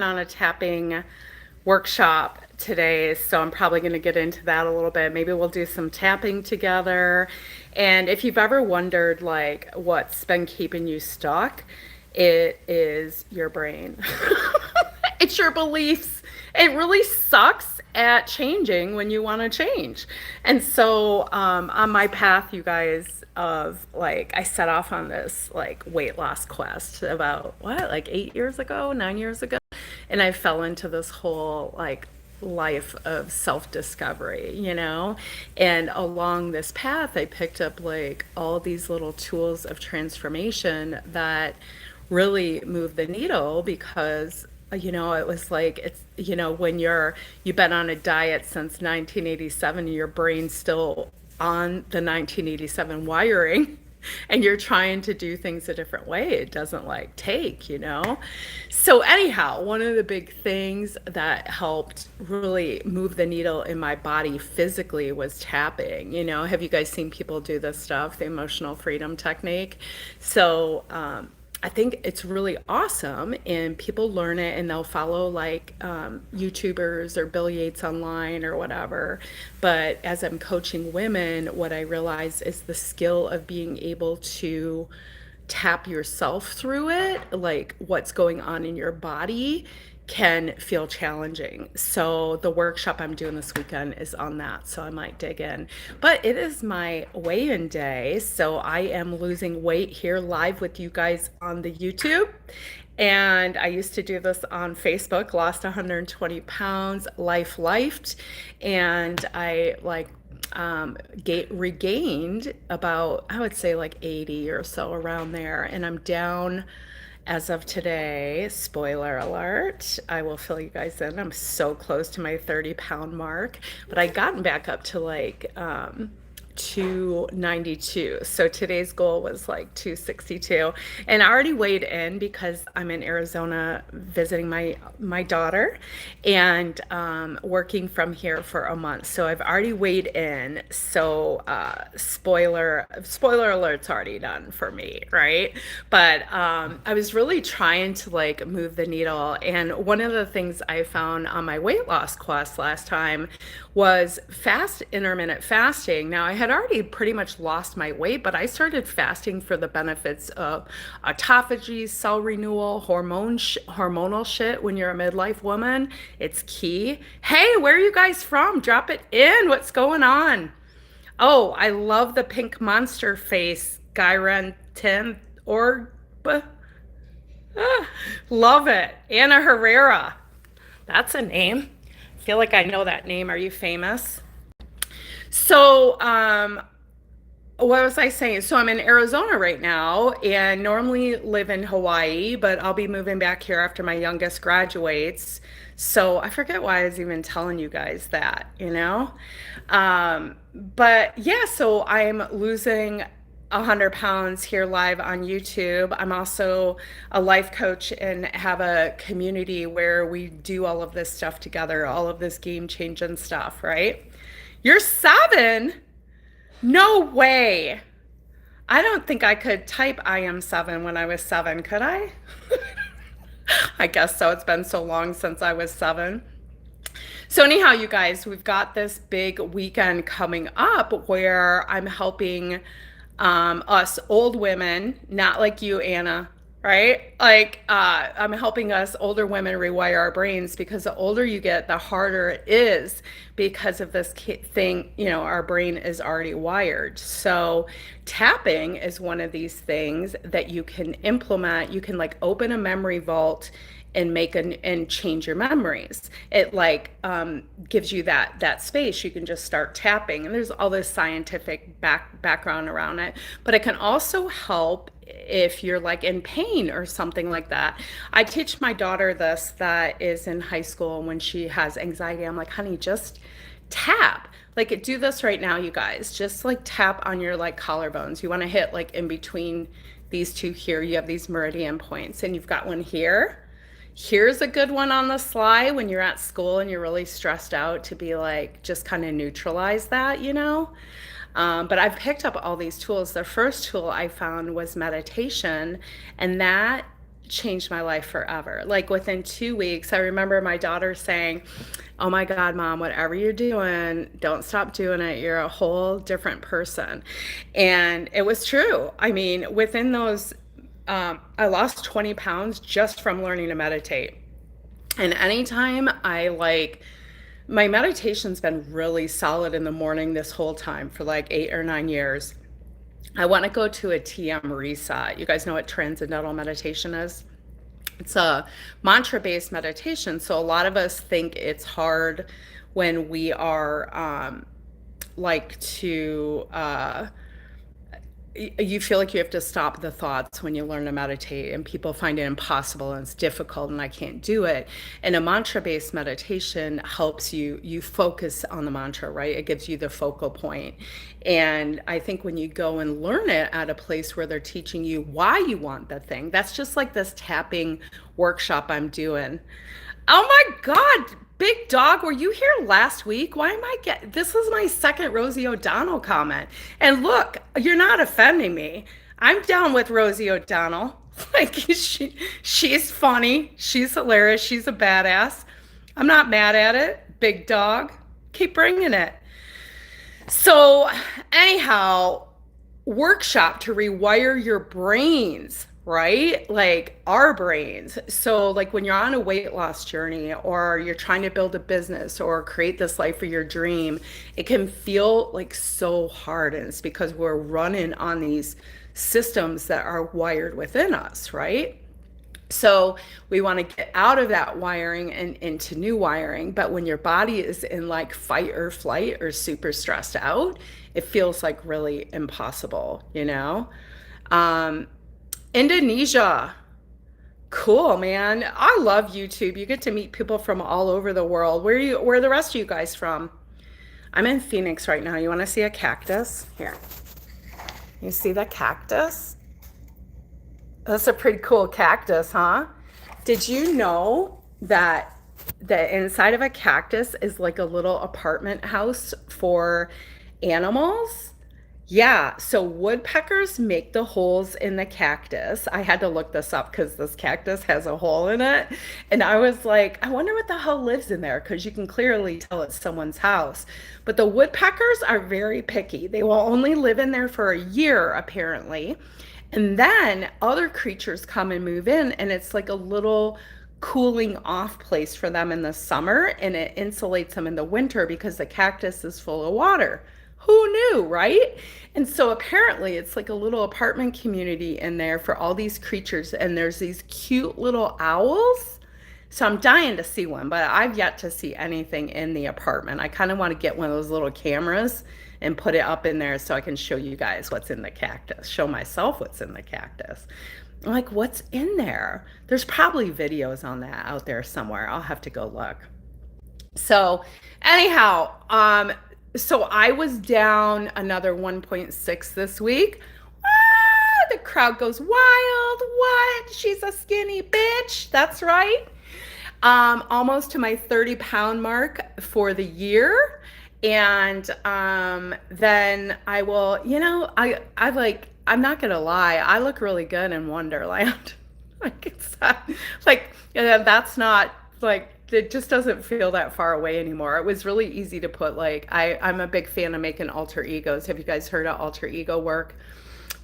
on a tapping workshop today, so I'm probably going to get into that a little bit. Maybe we'll do some tapping together. And if you've ever wondered, like, what's been keeping you stuck, it is your brain. It's your beliefs. It really sucks at changing when you want to change. And so, on my path, you guys, of like, I set off on this like weight loss quest about what, like 8 years ago, 9 years ago. And I fell into this whole like life of self-discovery. And along this path, I picked up like all these little tools of transformation that really move the needle because it was like when you've been on a diet since 1987 and your brain's still on the 1987 wiring and you're trying to do things a different way, it doesn't like take. So anyhow, one of the big things that helped really move the needle in my body physically was tapping. Have you guys seen people do this stuff, the emotional freedom technique? So I think it's really awesome, and people learn it and they'll follow like YouTubers or Bill Yates online or whatever. But as I'm coaching women, what I realize is the skill of being able to tap yourself through it, like what's going on in your body can feel challenging. So the workshop I'm doing this weekend is on that, so I might dig in. But it is my weigh-in day, so I am losing weight here live with you guys on the YouTube. And I used to do this on Facebook, lost 120 pounds, lifed, and I like regained about, I would say like 80 or so around there, and I'm down as of today. Spoiler alert, I will fill you guys in. I'm so close to my 30-pound mark, but I gotten back up to like 292. So today's goal was like 262. And I already weighed in because I'm in Arizona visiting my daughter and working from here for a month. So I've already weighed in. So spoiler alert's already done for me, right? But I was really trying to like move the needle. And one of the things I found on my weight loss quest last time was intermittent fasting. Now I had already pretty much lost my weight, but I started fasting for the benefits of autophagy, cell renewal, hormonal shit. When you're a midlife woman, it's key. Hey, where are you guys from? Drop it in. What's going on? Oh, I love the pink monster face, Gyren 10 or love it. Anna Herrera. That's a name. I feel like I know that name. Are you famous? So, what was I saying? So I'm in Arizona right now and normally live in Hawaii, but I'll be moving back here after my youngest graduates. So I forget why I was even telling you guys that. But yeah, so I'm losing 100 pounds here live on YouTube. I'm also a life coach and have a community where we do all of this stuff together, all of this game changing stuff, right? You're 7? No way. I don't think I could type I am 7 when I was 7, could I? I guess so. It's been so long since I was 7. So anyhow, you guys, we've got this big weekend coming up where I'm helping us old women, not like you, Anna, right? Like, I'm helping us older women rewire our brains, because the older you get, the harder it is because of this thing, our brain is already wired. So tapping is one of these things that you can implement. You can like open a memory vault and and change your memories. It like gives you that space. You can just start tapping, and there's all this scientific background around it. But it can also help if you're like in pain or something like that. I teach my daughter this that is in high school, and when she has anxiety, I'm like, honey, just tap. Like, do this right now, you guys. Just like tap on your like collarbones. You want to hit like in between these two here. You have these meridian points, and you've got one here. Here's a good one on the sly when you're at school and you're really stressed out, to be like, just kind of neutralize that. But I've picked up all these tools. The first tool I found was meditation, and that changed my life forever. Like within 2 weeks, I remember my daughter saying, "Oh my God, Mom, whatever you're doing, don't stop doing it. You're a whole different person." And it was true. I mean, within those, I lost 20 pounds just from learning to meditate. And anytime I like, my meditation's been really solid in the morning this whole time for like 8 or 9 years. I want to go to a TM reset. You guys know what transcendental meditation is? It's a mantra based meditation. So a lot of us think it's hard when we are like to you feel like you have to stop the thoughts when you learn to meditate, and people find it impossible and it's difficult and I can't do it. And a mantra based meditation helps you focus on the mantra, right? It gives you the focal point. And I think when you go and learn it at a place where they're teaching you why you want the thing, that's just like this tapping workshop I'm doing. Oh my God, big dog, were you here last week? Why am I this is my second Rosie O'Donnell comment. And look, you're not offending me. I'm down with Rosie O'Donnell. Like she's funny, she's hilarious, she's a badass. I'm not mad at it. Big dog, keep bringing it. So anyhow, workshop to rewire your brains, right? Like our brains. So like when you're on a weight loss journey or you're trying to build a business or create this life of your dream, it can feel like so hard. And it's because we're running on these systems that are wired within us, right? So we want to get out of that wiring and into new wiring. But when your body is in like fight or flight or super stressed out, it feels like really impossible, you know? Indonesia. Cool, man. I love YouTube. You get to meet people from all over the world. Where are the rest of you guys from? I'm in Phoenix right now. You want to see a cactus? Here. You see the cactus? That's a pretty cool cactus, huh? Did you know that the inside of a cactus is like a little apartment house for animals? Yeah, so woodpeckers make the holes in the cactus. I had to look this up because this cactus has a hole in it. And I was like, I wonder what the hell lives in there because you can clearly tell it's someone's house. But the woodpeckers are very picky. They will only live in there for a year, apparently. And then other creatures come and move in, and it's like a little cooling off place for them in the summer, and it insulates them in the winter because the cactus is full of water. Who knew, right? And so apparently it's like a little apartment community in there for all these creatures, and there's these cute little owls. So I'm dying to see one, but I've yet to see anything in the apartment. I kind of want to get one of those little cameras and put it up in there so I can show you guys what's in the cactus, show myself what's in the cactus. I'm like, what's in there? There's probably videos on that out there somewhere. I'll have to go look. So anyhow, so I was down another 1.6 this week. Ah, the crowd goes wild. What? She's a skinny bitch. That's right. Almost to my 30-pound mark for the year. And then I will, I like, I'm not gonna lie, I look really good in Wonderland. Like it's like that's not like it just doesn't feel that far away anymore. It was really easy to put like I'm a big fan of making alter egos. Have you guys heard of alter ego work?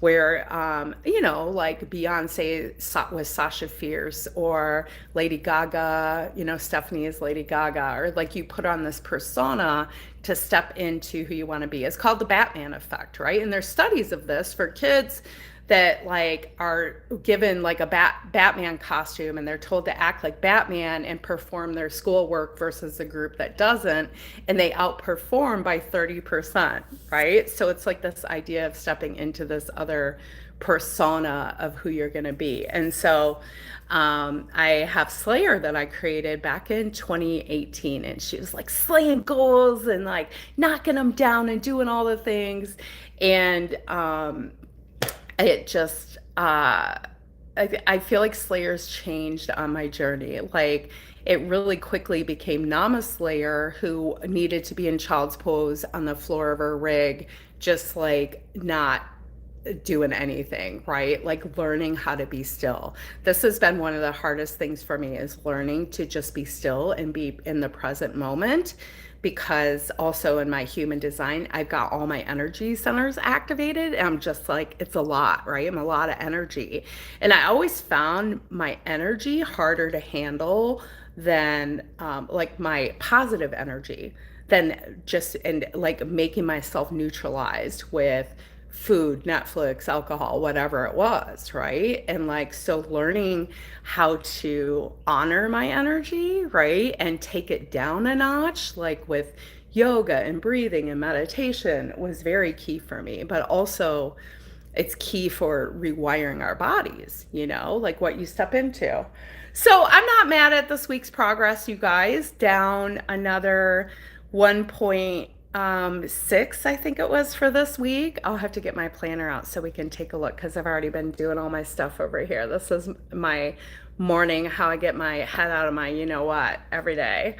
Where like Beyonce with Sasha Fierce or Lady Gaga, Stephanie is Lady Gaga, or like you put on this persona to step into who you want to be. It's called the Batman effect, right? And there's studies of this for kids that like are given like a Batman costume and they're told to act like Batman and perform their schoolwork versus a group that doesn't, and they outperform by 30%, right? So it's like this idea of stepping into this other persona of who you're going to be. And so I have Slayer that I created back in 2018, and she was like slaying goals and like knocking them down and doing all the things. And it just I feel like Slayer's changed on my journey. Like it really quickly became Nama Slayer, who needed to be in child's pose on the floor of her rig, just like not doing anything, right? Like learning how to be still. This has been one of the hardest things for me, is learning to just be still and be in the present moment, because also in my human design, I've got all my energy centers activated, and I'm just like, it's a lot, right? I'm a lot of energy. And I always found my energy harder to handle than like my positive energy, than just, and like making myself neutralized with food, Netflix, alcohol, whatever it was, right? And like, so learning how to honor my energy, right? And take it down a notch, like with yoga and breathing and meditation, was very key for me. But also, it's key for rewiring our bodies, like what you step into. So I'm not mad at this week's progress, you guys. Down another 1.6, I think it was, for this week. I'll have to get my planner out so we can take a look, because I've already been doing all my stuff over here. This is my morning, how I get my head out of my what every day.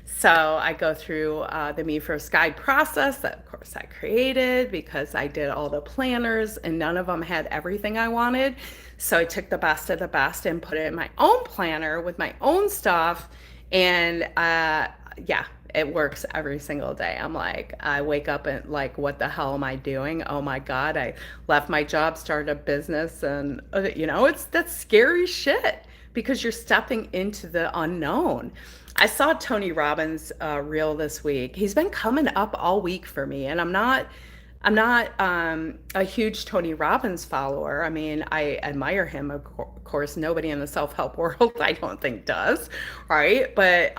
So I go through the Me First Guide process that, of course, I created, because I did all the planners and none of them had everything I wanted. So I took the best of the best and put it in my own planner with my own stuff. And yeah, it works every single day. I'm like, I wake up and like, what the hell am I doing? Oh my God, I left my job, started a business, and that's scary shit, because you're stepping into the unknown. I saw Tony Robbins' reel this week. He's been coming up all week for me, and I'm not a huge Tony Robbins follower. I mean, I admire him. Of course, nobody in the self-help world, I don't think, does, right? But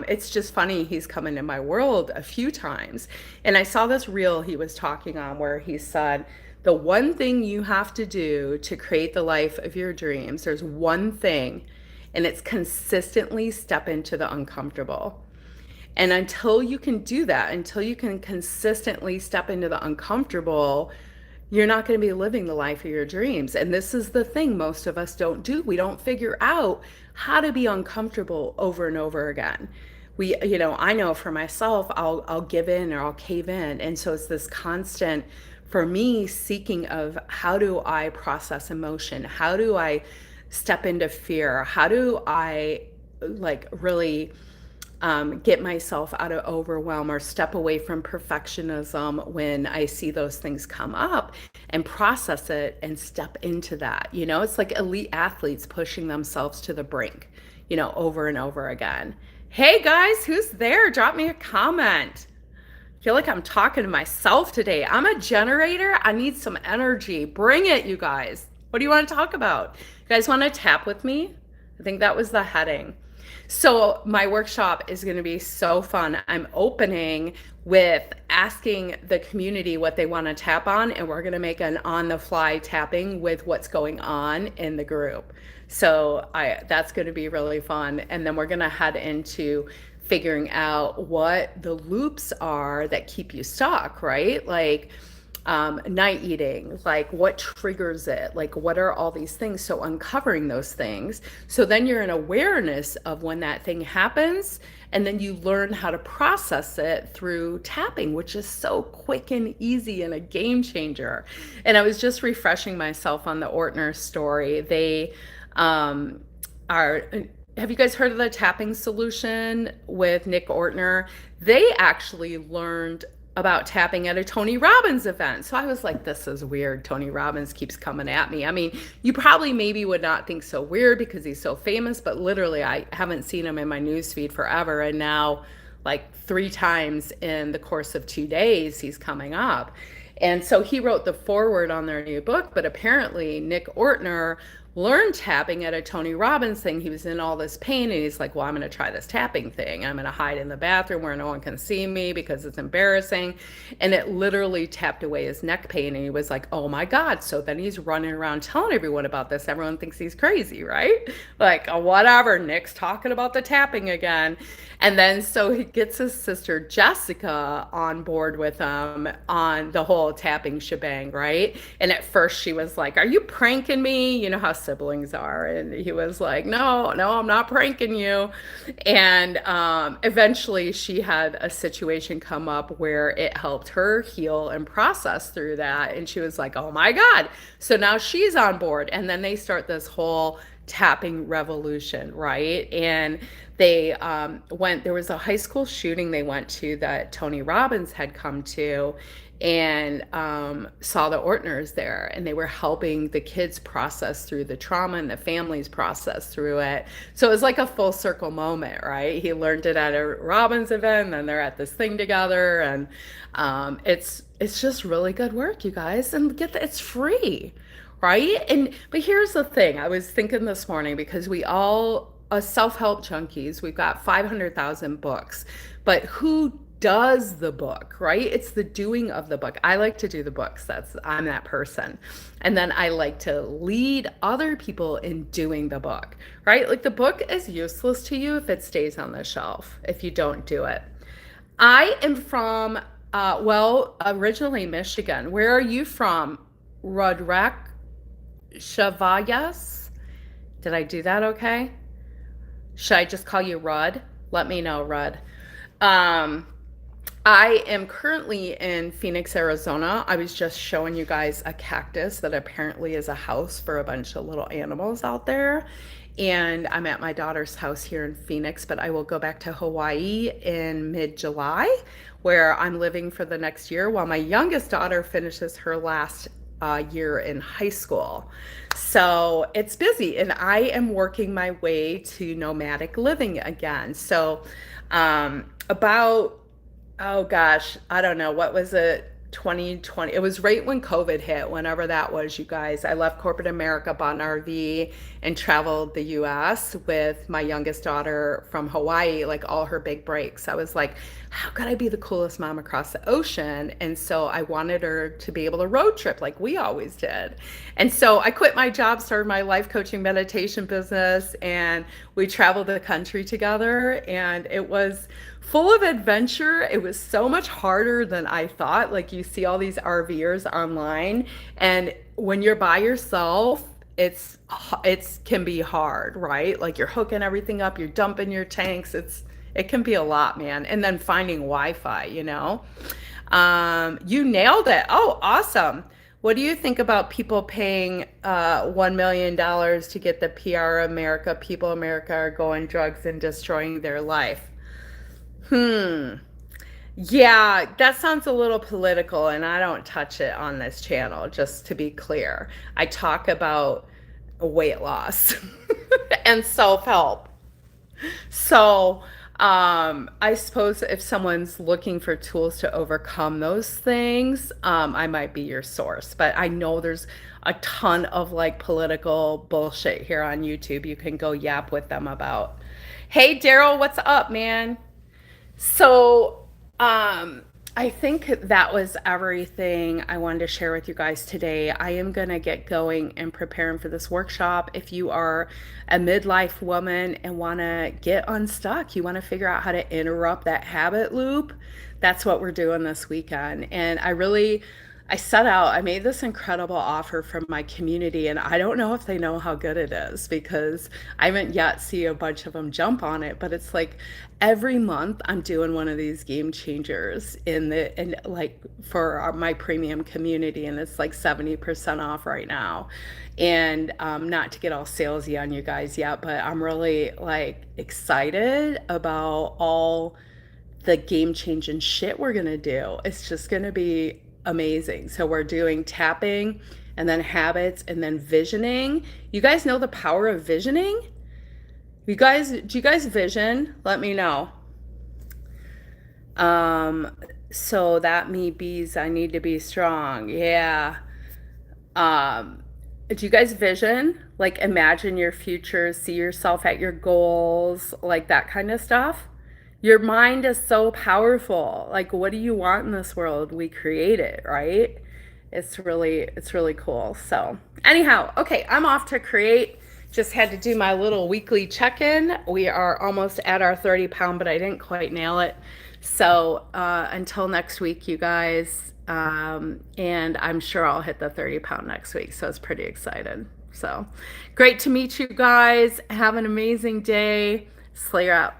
it's just funny. He's come into my world a few times. And I saw this reel he was talking on where he said, the one thing you have to do to create the life of your dreams, there's one thing, and it's consistently step into the uncomfortable. And until you can do that, until you can consistently step into the uncomfortable, you're not going to be living the life of your dreams. And this is the thing most of us don't do. We don't figure out how to be uncomfortable over and over again. I know for myself, I'll give in or I'll cave in. And so it's this constant, for me, seeking of, how do I process emotion? How do I step into fear? How do I like really get myself out of overwhelm, or step away from perfectionism when I see those things come up, and process it and step into that? It's like elite athletes pushing themselves to the brink, over and over again. Hey guys, who's there? Drop me a comment. I feel like I'm talking to myself today. I'm a generator. I need some energy. Bring it, you guys. What do you want to talk about? You guys want to tap with me? I think that was the heading. So my workshop is going to be so fun. I'm opening with asking the community what they want to tap on, and we're going to make an on-the-fly tapping with what's going on in the group. So that's going to be really fun. And then we're going to head into figuring out what the loops are that keep you stuck, right? Like night eating, like what triggers it, like what are all these things. So uncovering those things, so then you're in awareness of when that thing happens, and then you learn how to process it through tapping, which is so quick and easy and a game changer. And I was just refreshing myself on the Ortner story. They have you guys heard of the tapping solution with Nick Ortner? They actually learned about tapping at a Tony Robbins event. So I was like, this is weird. Tony Robbins keeps coming at me. I mean, you probably maybe would not think so weird because he's so famous, but literally I haven't seen him in my newsfeed forever. And now like 3 times in the course of 2 days, he's coming up. And so he wrote the foreword on their new book, but apparently Nick Ortner learned tapping at a Tony Robbins thing. He was in all this pain, and he's like, well, I'm going to try this tapping thing. I'm going to hide in the bathroom where no one can see me because it's embarrassing. And it literally tapped away his neck pain. And he was like, oh my God. So then he's running around telling everyone about this. Everyone thinks he's crazy, right? Like, oh, whatever, Nick's talking about the tapping again. And then so he gets his sister Jessica on board with him on the whole tapping shebang, right? And at first she was like, are you pranking me? You know how siblings are. And he was like, no, no, I'm not pranking you. And eventually she had a situation come up where it helped her heal and process through that. And she was like, oh my God. So now she's on board. And then they start this whole tapping revolution, right? And they there was a high school shooting they went to that Tony Robbins had come to, and saw the Ortners there, and they were helping the kids process through the trauma and the families process through it. So it was like a full circle moment, right? He learned it at a Robbins event, and then they're at this thing together, and it's just really good work, you guys. And it's free, right? And but here's the thing, I was thinking this morning, because we all self-help junkies, we've got 500,000 books, but who does the book, right? It's the doing of the book. I like to do the books. I'm that person. And then I like to lead other people in doing the book, right? Like the book is useless to you if it stays on the shelf, if you don't do it. I am from, originally Michigan. Where are you from? Rodrak Shavayas? Did I do that okay? Should I just call you Rudd? Let me know, Rudd. I am currently in Phoenix, Arizona. I was just showing you guys a cactus that apparently is a house for a bunch of little animals out there. And I'm at my daughter's house here in Phoenix, but I will go back to Hawaii in mid-July, where I'm living for the next year while my youngest daughter finishes her last year in high school. So it's busy, and I am working my way to nomadic living again. So oh gosh, I don't know, what was it, 2020? It was right when COVID hit, whenever that was, you guys. I left corporate America, bought an RV, and traveled the US with my youngest daughter from Hawaii, like all her big breaks. I was like, how could I be the coolest mom across the ocean? And so I wanted her to be able to road trip like we always did. And so I quit my job, started my life coaching meditation business, and we traveled the country together, and it was full of adventure. It was so much harder than I thought. Like, you see all these RVers online, and when you're by yourself, it can be hard, right? Like, you're hooking everything up, you're dumping your tanks. It can be a lot, man. And then finding Wi-Fi, you know. You nailed it. Oh, awesome. What do you think about people paying $1 million to get the PR America? People America are going drugs and destroying their life. Yeah, that sounds a little political, and I don't touch it on this channel, just to be clear. I talk about weight loss and self-help. So, I suppose if someone's looking for tools to overcome those things, I might be your source. But I know there's a ton of like political bullshit here on YouTube you can go yap with them about. Hey, Daryl, what's up, man? So, I think that was everything I wanted to share with you guys today. I am going to get going and preparing for this workshop. If you are a midlife woman and want to get unstuck, you want to figure out how to interrupt that habit loop, that's what we're doing this weekend. And I made this incredible offer from my community, and I don't know if they know how good it is, because I haven't yet seen a bunch of them jump on it. But it's like every month I'm doing one of these game changers for my premium community, and it's like 70% off right now. And not to get all salesy on you guys yet, but I'm really like excited about all the game changing shit we're gonna do. It's just gonna be amazing. So we're doing tapping, and then habits, and then visioning. You guys know the power of visioning? Do you guys vision? Let me know. So that me bees, I need to be strong. Yeah. Do you guys vision? Like, imagine your future, see yourself at your goals, like that kind of stuff? Your mind is so powerful. Like, what do you want in this world? We create it, right? It's really cool. So anyhow, okay, I'm off to create. Just had to do my little weekly check-in. We are almost at our 30 pound, but I didn't quite nail it. So until next week, you guys, and I'm sure I'll hit the 30 pound next week. So it's pretty excited. So great to meet you guys. Have an amazing day. Slayer out.